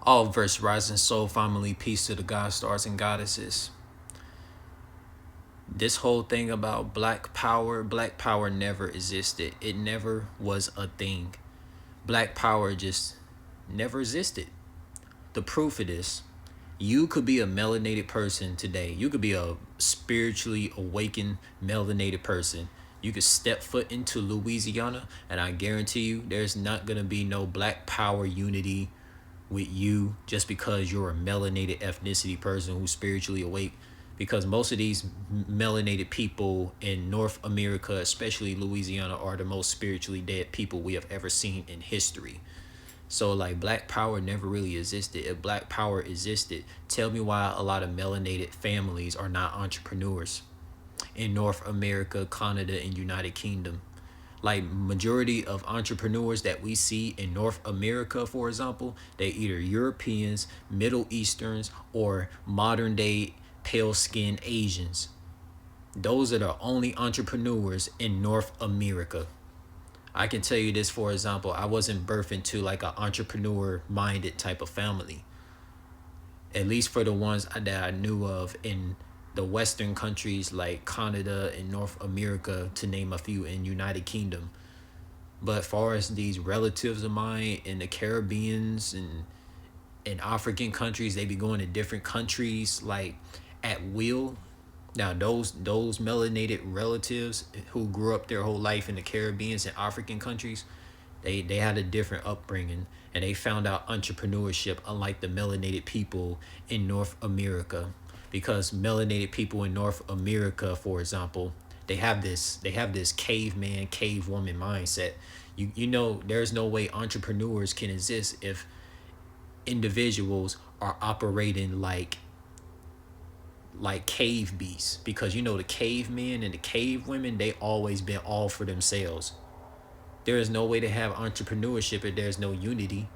All verse rising soul family, peace to the God stars and goddesses. This whole thing about black power never existed. It never was a thing. Black power just never existed. The proof of this, you could be a melanated person today. You could be a spiritually awakened melanated person. You could step foot into Louisiana, and I guarantee you there's not going to be no black power unity with you just because you're a melanated ethnicity person who's spiritually awake, because most of these melanated people in North America, especially Louisiana, are the most spiritually dead people we have ever seen in history. So like black power never really existed. If black power existed, tell me why a lot of melanated families are not entrepreneurs in North America, Canada, and United Kingdom. Like majority of entrepreneurs that we see in North America, for example, they either Europeans, Middle Easterns, or modern day pale skinned Asians. Those are the only entrepreneurs in North America. I can tell you this, for example, I wasn't birthed into like an entrepreneur minded type of family. At least for the ones that I knew of in the Western countries like Canada and North America, to name a few, in United Kingdom. But far as these relatives of mine in the Caribbeans and in African countries, they be going to different countries like at will. Now those melanated relatives who grew up their whole life in the Caribbeans and African countries, they had a different upbringing, and they found out entrepreneurship unlike the melanated people in North America. Because melanated people in North America, for example, they have this caveman, cavewoman mindset. You know there's no way entrepreneurs can exist if individuals are operating like cave beasts, because you know the cavemen and the cave women, they always been all for themselves. There is no way to have entrepreneurship if there's no unity.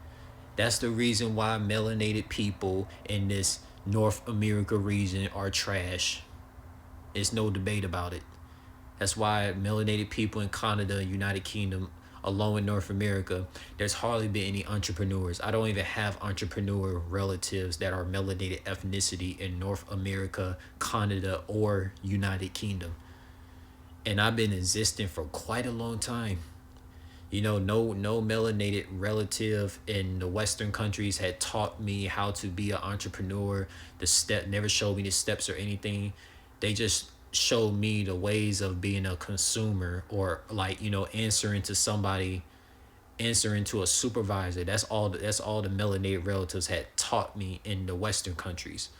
That's the reason why melanated people in this North America region are trash. It's no debate about it. That's why melanated people in Canada, United Kingdom, alone in North America, there's hardly been any entrepreneurs. I don't even have entrepreneur relatives that are melanated ethnicity in North America, Canada, or United Kingdom. And I've been existing for quite a long time. No melanated relative in the Western countries had taught me how to be an entrepreneur. The step never showed me the steps or anything. They just showed me the ways of being a consumer, or like answering to somebody, answering to a supervisor. That's all the melanated relatives had taught me in the Western countries.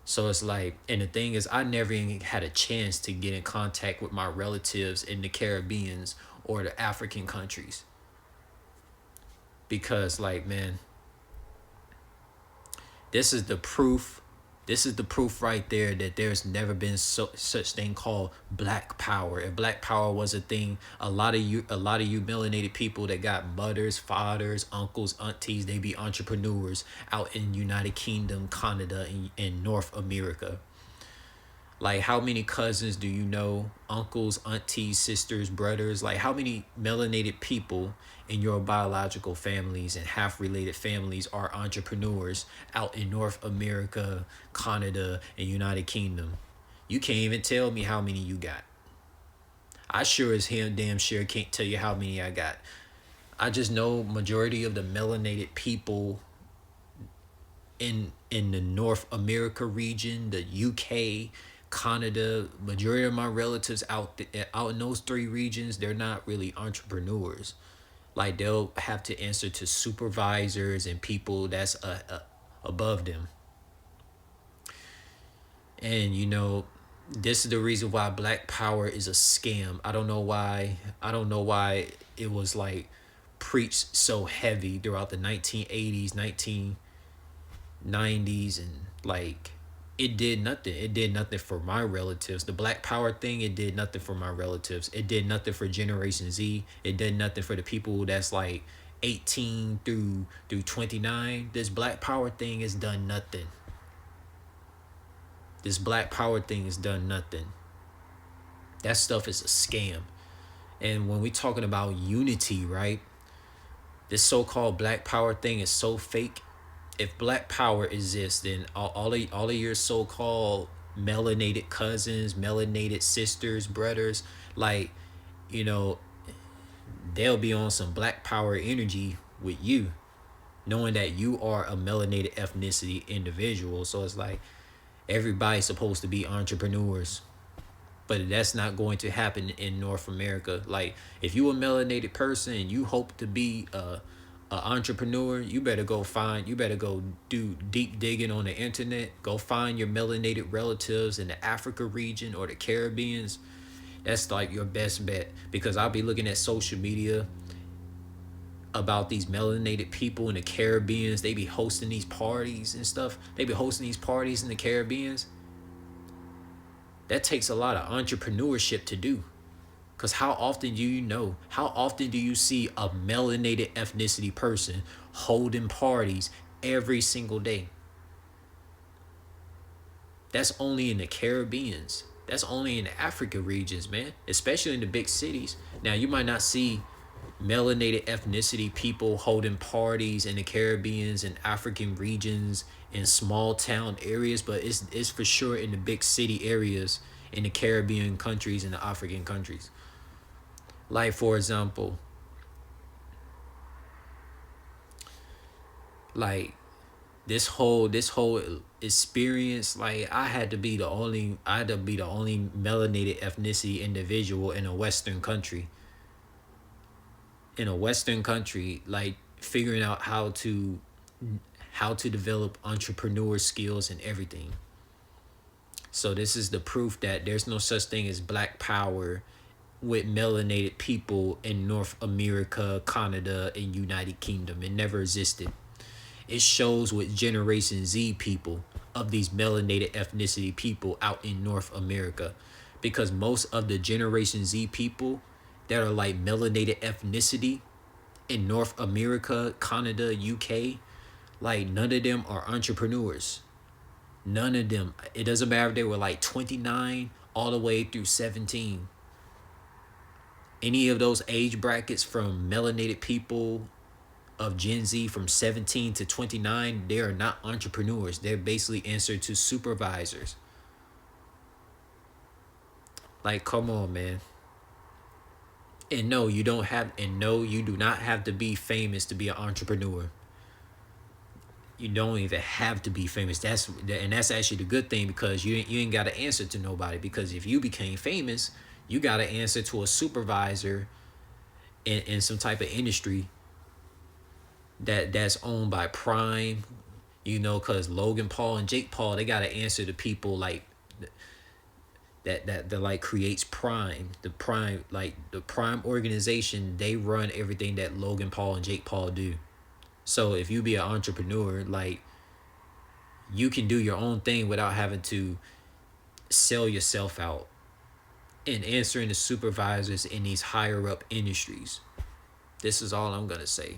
So it's like, and the thing is, I never even had a chance to get in contact with my relatives in the Caribbeans or the African countries. Because, like, man, this is the proof. This is the proof right there that there's never been such thing called black power. If black power was a thing, a lot of you melanated people that got mothers, fathers, uncles, aunties, they be entrepreneurs out in United Kingdom, Canada, and North America. Like, how many cousins do you know? Uncles, aunties, sisters, brothers? Like, how many melanated people in your biological families and half related families are entrepreneurs out in North America, Canada, and United Kingdom? You can't even tell me how many you got. I sure as hell damn sure can't tell you how many I got. I just know majority of the melanated people in the North America region, the UK, Canada, majority of my relatives out in those three regions, they're not really entrepreneurs. Like, they'll have to answer to supervisors and people that's above them. And this is the reason why black power is a scam. I don't know why. I don't know why it was like preached so heavy throughout the 1980s, 1990s, and like it did nothing. It did nothing for my relatives. The black power thing, it did nothing for my relatives. It did nothing for Generation Z. It did nothing for the people that's like 18 through 29. This black power thing has done nothing. This black power thing has done nothing. That stuff is a scam. And when we talking about unity, right? This so-called black power thing is so fake. if black power exists, then all of your so-called melanated cousins, melanated sisters, brothers, like, you know, they'll be on some black power energy with you, knowing that you are a melanated ethnicity individual. So it's like everybody's supposed to be entrepreneurs, but that's not going to happen in North America. Like, if you a melanated person and you hope to be a entrepreneur, you better go do deep digging on the internet. Go find your melanated relatives in the Africa region or the Caribbeans. That's like your best bet, because I'll be looking at social media about these melanated people in the Caribbeans. They be hosting these parties and stuff. They be hosting these parties in the Caribbeans. That takes a lot of entrepreneurship to do. Because how often do you see a melanated ethnicity person holding parties every single day? That's only in the Caribbeans. That's only in the Africa regions, man. Especially in the big cities. Now, you might not see melanated ethnicity people holding parties in the Caribbeans and African regions in small town areas, but it's for sure in the big city areas in the Caribbean countries and the African countries. Like, for example, like this whole experience, like I had to be the only melanated ethnicity individual in a Western country. In a Western country, like figuring out how to develop entrepreneur skills and everything. So this is the proof that there's no such thing as black power with melanated people in North America, Canada, and United Kingdom. It never existed. It shows with Generation Z people, of these melanated ethnicity people out in North America. Because most of the Generation Z people that are like melanated ethnicity in North America, Canada, UK, like none of them are entrepreneurs. None of them. It doesn't matter if they were like 29 all the way through 17. Any of those age brackets from melanated people of Gen Z from 17 to 29, they are not entrepreneurs. They're basically answer to supervisors. Like, come on, man. And no, you do not have to be famous to be an entrepreneur. You don't even have to be famous. That's actually the good thing, because you ain't got to answer to nobody. Because if you became famous, you got to answer to a supervisor in some type of industry that's owned by Prime, because Logan Paul and Jake Paul, they got to answer to people like that like creates Prime. The Prime organization, they run everything that Logan Paul and Jake Paul do. So if you be an entrepreneur, like, you can do your own thing without having to sell yourself out and answering the supervisors in these higher up industries. This is all I'm gonna say.